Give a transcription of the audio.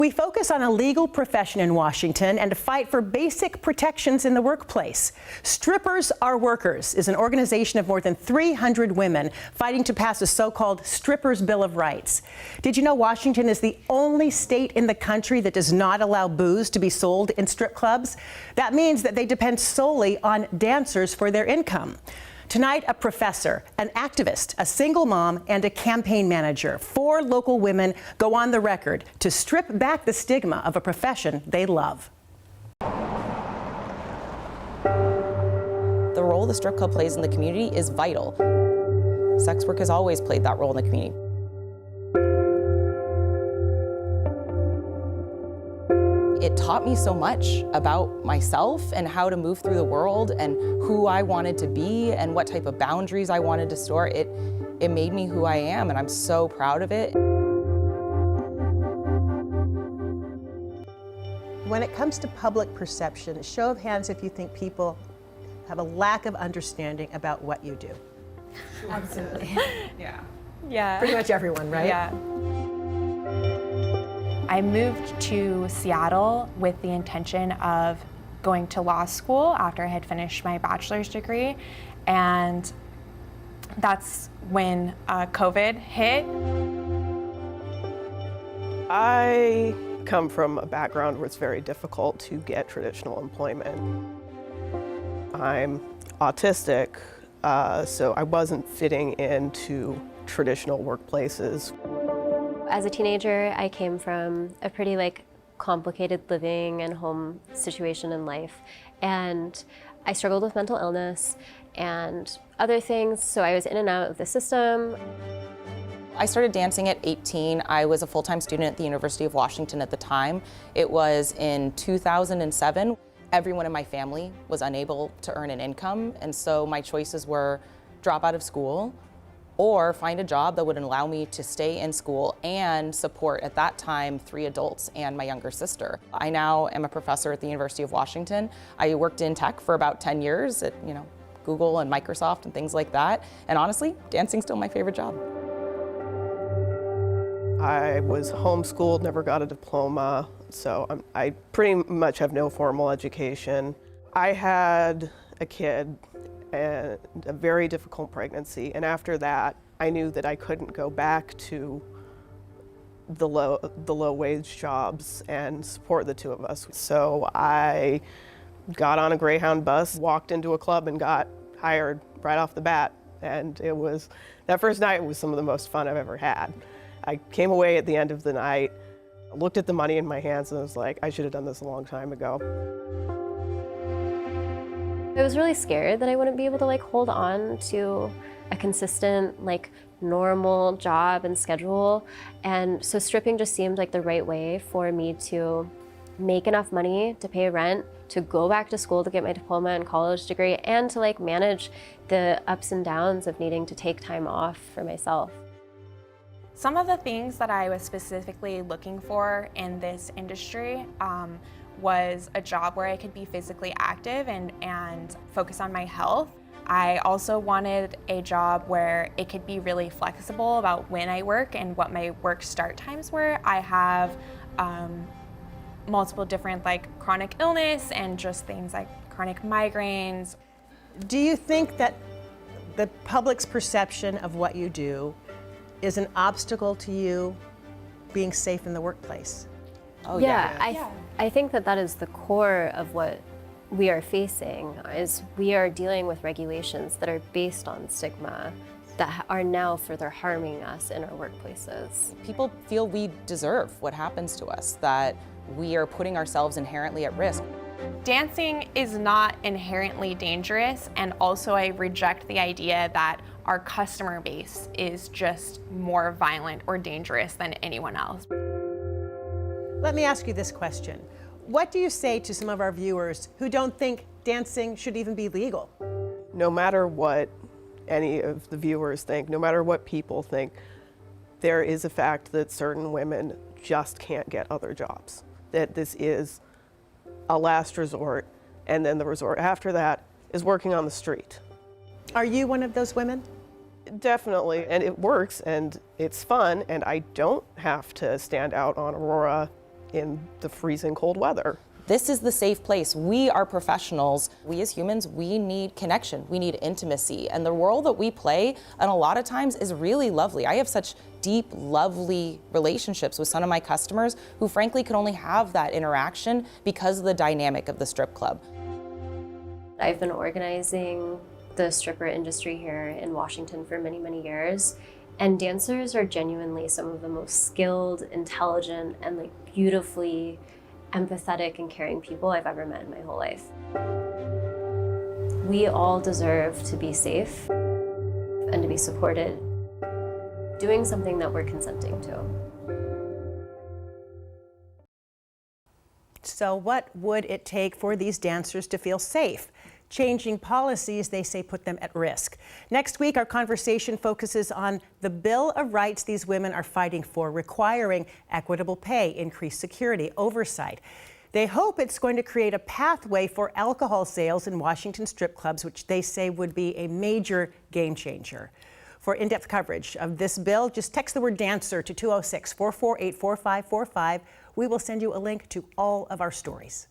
We focus on a legal profession in Washington and a fight for basic protections in the workplace. Strippers Are Workers is an organization of more than 300 women fighting to pass a so-called Strippers' Bill of Rights. Did you know Washington is the only state in the country that does not allow booze to be sold in strip clubs? That means that they depend solely on dancers for their income. Tonight, a professor, an activist, a single mom, and a campaign manager, 4 local women go on the record to strip back the stigma of a profession they love. The role the strip club plays in the community is vital. Sex work has always played that role in the community. It taught me so much about myself and how to move through the world and who I wanted to be and what type of boundaries I wanted to store. It made me who I am, and I'm so proud of it. When it comes to public perception, show of hands if you think people have a lack of understanding about what you do. Absolutely. Yeah. Pretty much everyone, right? Yeah. I moved to Seattle with the intention of going to law school after I had finished my bachelor's degree, and that's when COVID hit. I come from a background where it's very difficult to get traditional employment. I'm autistic, so I wasn't fitting into traditional workplaces. As a teenager, I came from a pretty complicated living and home situation in life, and I struggled with mental illness and other things, so I was in and out of the system. I started dancing at 18. I was a full-time student at the University of Washington at the time. It was in 2007. Everyone in my family was unable to earn an income, and so my choices were drop out of school or find a job that would allow me to stay in school and support, at that time, 3 adults and my younger sister. I now am a professor at the University of Washington. I worked in tech for about 10 years at Google and Microsoft and things like that. And honestly, dancing's still my favorite job. I was homeschooled, never got a diploma, so I pretty much have no formal education. I had a kid and a very difficult pregnancy, and after that I knew that I couldn't go back to the low wage jobs and support the 2 of us. So I got on a Greyhound bus, walked into a club, and got hired right off the bat. And that first night was some of the most fun I've ever had. I came away at the end of the night, looked at the money in my hands, and was like, I should have done this a long time ago. I was really scared that I wouldn't be able to hold on to a consistent, normal job and schedule. And so stripping just seemed like the right way for me to make enough money to pay rent, to go back to school to get my diploma and college degree, and to manage the ups and downs of needing to take time off for myself. Some of the things that I was specifically looking for in this industry was a job where I could be physically active and focus on my health. I also wanted a job where it could be really flexible about when I work and what my work start times were. I have multiple different chronic illness and just things like chronic migraines. Do you think that the public's perception of what you do is an obstacle to you being safe in the workplace? Oh yeah. I think that is the core of what we are facing, is we are dealing with regulations that are based on stigma that are now further harming us in our workplaces. People feel we deserve what happens to us, that we are putting ourselves inherently at risk. Dancing is not inherently dangerous, and also I reject the idea that our customer base is just more violent or dangerous than anyone else. Let me ask you this question. What do you say to some of our viewers who don't think dancing should even be legal? No matter what any of the viewers think, no matter what people think, there is a fact that certain women just can't get other jobs. That this is a last resort, and then the resort after that is working on the street. Are you one of those women? Definitely, and it works, and it's fun, and I don't have to stand out on Aurora in the freezing cold weather. This is the safe place. We are professionals. We as humans, we need connection. We need intimacy. And the role that we play, and a lot of times, is really lovely. I have such deep, lovely relationships with some of my customers who frankly could only have that interaction because of the dynamic of the strip club. I've been organizing the stripper industry here in Washington for many, many years. And dancers are genuinely some of the most skilled, intelligent, and like beautifully empathetic and caring people I've ever met in my whole life. We all deserve to be safe and to be supported, doing something that we're consenting to. So what would it take for these dancers to feel safe? Changing policies, they say, put them at risk. Next week, our conversation focuses on the Bill of Rights these women are fighting for, requiring equitable pay, increased security, oversight. They hope it's going to create a pathway for alcohol sales in Washington strip clubs, which they say would be a major game changer. For in-depth coverage of this bill, just text the word dancer to 206-448-4545. We will send you a link to all of our stories.